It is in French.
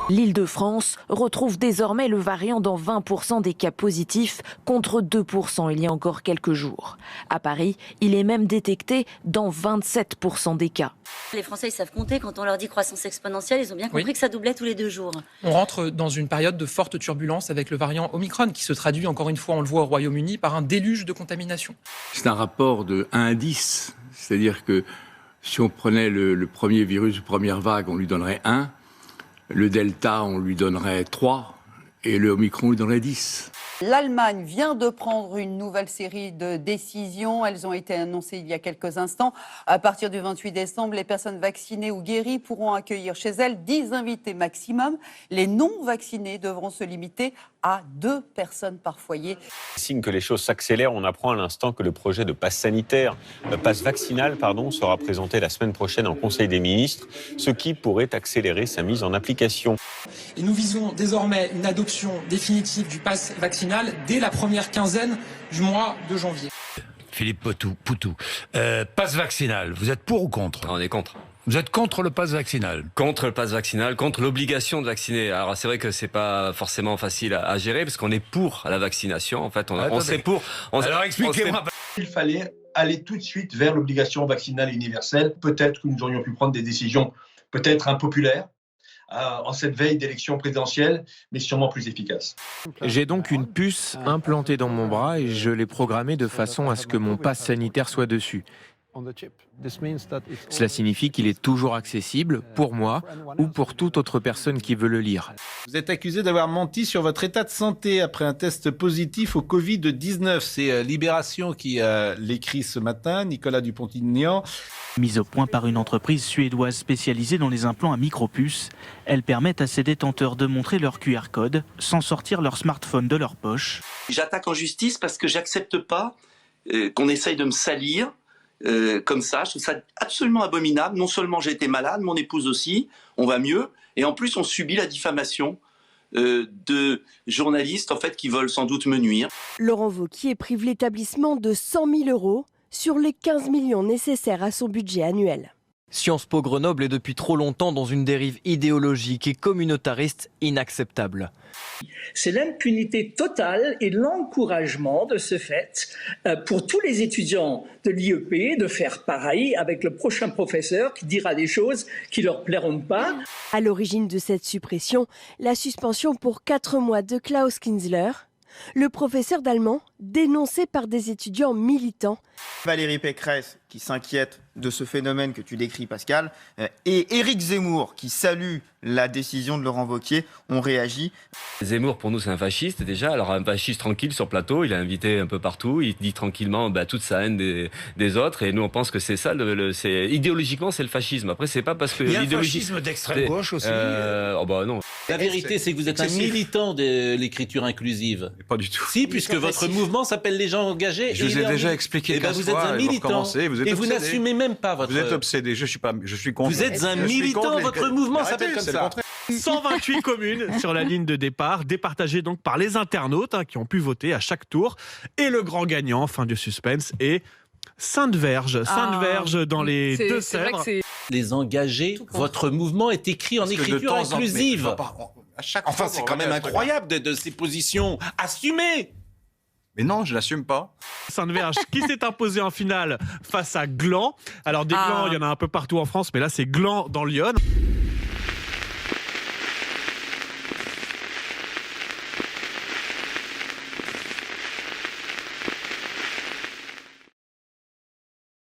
L'Île-de-France retrouve désormais le variant dans 20% des cas positifs contre 2% il y a encore quelques jours. À Paris, il est même détecté dans 27% des cas. Les Français, ils savent compter. Quand on leur dit croissance exponentielle, ils ont bien compris que ça doublait tous les 2 jours. On rentre dans une période de forte turbulence avec le variant Omicron qui se traduit, encore une fois, on le voit au Royaume-Uni, par un déluge de contamination. C'est un rapport de 1 à 10. C'est-à-dire que si on prenait le premier virus, première vague, on lui donnerait 1. Le Delta, on lui donnerait 3. Et le Omicron, on lui donnerait 10. L'Allemagne vient de prendre une nouvelle série de décisions. Elles ont été annoncées il y a quelques instants. À partir du 28 décembre, les personnes vaccinées ou guéries pourront accueillir chez elles 10 invités maximum. Les non-vaccinés devront se limiter à 2 personnes par foyer. Signe que les choses s'accélèrent, on apprend à l'instant que le projet de passe sanitaire, passe vaccinal, sera présenté la semaine prochaine en Conseil des ministres, ce qui pourrait accélérer sa mise en application. Et nous visons désormais une adoption définitive du pass vaccinal dès la première quinzaine du mois de janvier. Philippe Poutou, passe vaccinal, vous êtes pour ou contre ? On est contre. Vous êtes contre le pass vaccinal ? Contre le pass vaccinal, contre l'obligation de vacciner. Alors c'est vrai que c'est pas forcément facile à gérer parce qu'on est pour la vaccination. En fait, on serait pour. Alors expliquez-moi. Il fallait aller tout de suite vers l'obligation vaccinale universelle. Peut-être que nous aurions pu prendre des décisions peut-être impopulaires en cette veille d'élection présidentielle, mais sûrement plus efficaces. J'ai donc une puce implantée dans mon bras et je l'ai programmée de façon à ce que mon pass sanitaire soit dessus. Cela signifie qu'il est toujours accessible pour moi ou pour toute autre personne qui veut le lire. Vous êtes accusé d'avoir menti sur votre état de santé après un test positif au Covid-19. C'est Libération qui l'écrit ce matin, Nicolas Dupont-Aignan. Mise au point par une entreprise suédoise spécialisée dans les implants à micropuces, elles permettent à ses détenteurs de montrer leur QR code sans sortir leur smartphone de leur poche. J'attaque en justice parce que j'accepte pas qu'on essaye de me salir comme ça. Je trouve ça absolument abominable. Non seulement j'ai été malade, mon épouse aussi, on va mieux, et en plus on subit la diffamation de journalistes en fait qui veulent sans doute me nuire. Laurent Wauquiez prive l'établissement de 100 000 € sur les 15 millions nécessaires à son budget annuel. Sciences Po Grenoble est depuis trop longtemps dans une dérive idéologique et communautariste inacceptable. C'est l'impunité totale et l'encouragement de ce fait pour tous les étudiants de l'IEP de faire pareil avec le prochain professeur qui dira des choses qui ne leur plairont pas. À l'origine de cette suppression, la suspension pour 4 mois de Klaus Kinzler, le professeur d'allemand dénoncé par des étudiants militants. Valérie Pécresse qui s'inquiète de ce phénomène que tu décris Pascal et Éric Zemmour qui salue la décision de Laurent Wauquiez ont réagi. Zemmour pour nous c'est un fasciste déjà, alors un fasciste tranquille sur plateau, il est invité un peu partout, il dit tranquillement toute sa haine des autres et nous on pense que c'est ça, idéologiquement c'est le fascisme. Après c'est pas parce que... Il y a un fascisme d'extrême gauche aussi. Non. La vérité c'est que vous êtes un militant de l'écriture inclusive. Pas du tout. Si, puisque votre mouvement s'appelle Les gens engagés. Je vous ai déjà expliqué 15 vous êtes un militant et vous n'assumez même pas votre... Vous êtes obsédé, je suis contre. Vous êtes un militant, votre mouvement s'appelle comme ça. 128 communes sur la ligne de départ, départagées donc par les internautes qui ont pu voter à chaque tour. Et le grand gagnant, fin du suspense, est Sainte-Verge. Sainte-Verge dans les Deux-Sèvres. Les engagés, votre mouvement est écrit en écriture inclusive. Enfin, c'est quand même incroyable de ces positions assumées. Mais non, je l'assume pas. Sainte-Verge qui s'est imposé en finale face à Gland. Alors des Glands, il y en a un peu partout en France, mais là c'est Gland dans l'Yonne.